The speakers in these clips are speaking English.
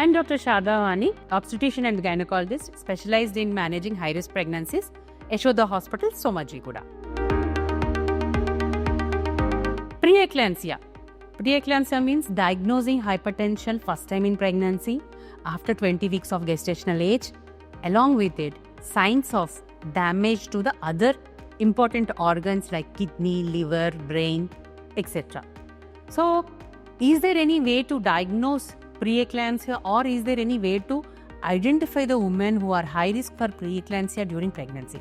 I'm Dr. Shada Vani, obstetrician and gynecologist specialized in managing high-risk pregnancies, Yashoda Hospital, Somajiguda. Preeclampsia. Preeclampsia means diagnosing hypertension first time in pregnancy after 20 weeks of gestational age. Along with it, signs of damage to the other important organs like kidney, liver, brain, etc. So, is there any way to diagnose preeclampsia, or is there any way to identify the women who are high risk for preeclampsia during pregnancy?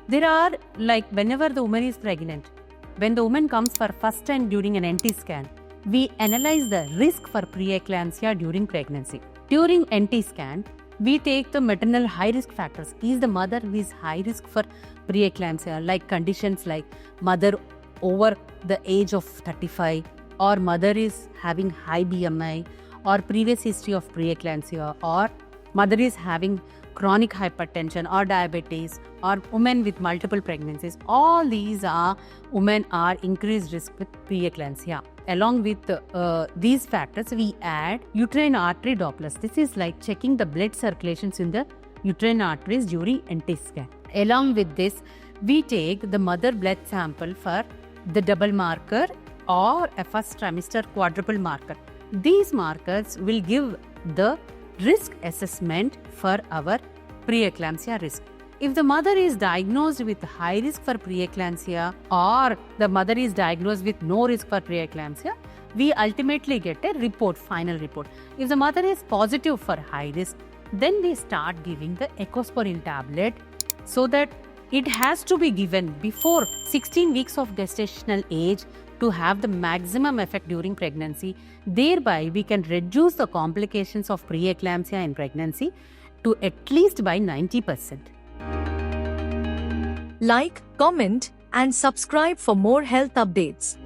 There are, like, whenever the woman is pregnant, when the woman comes for first time during an NT scan, we analyze the risk for preeclampsia during pregnancy. During NT scan, we take the maternal high risk factors. Is the mother who is high risk for preeclampsia, like conditions like mother over the age of 35, or mother is having high BMI, or previous history of preeclampsia, or mother is having chronic hypertension or diabetes, or women with multiple pregnancies. All these are women are increased risk with preeclampsia. Along with these factors, we add uterine artery Dopplers. This is like checking the blood circulations in the uterine arteries during NT scan. Along with this, we take the mother blood sample for the double marker or a first trimester quadruple marker. These markers will give the risk assessment for our preeclampsia risk. If the mother is diagnosed with high risk for preeclampsia, or the mother is diagnosed with no risk for preeclampsia, we ultimately get a report, final report. If the mother is positive for high risk, then we start giving the Ecosporin tablet, so that it has to be given before 16 weeks of gestational age to have the maximum effect during pregnancy. Thereby, we can reduce the complications of preeclampsia in pregnancy to at least by 90%. Like, comment, and subscribe for more health updates.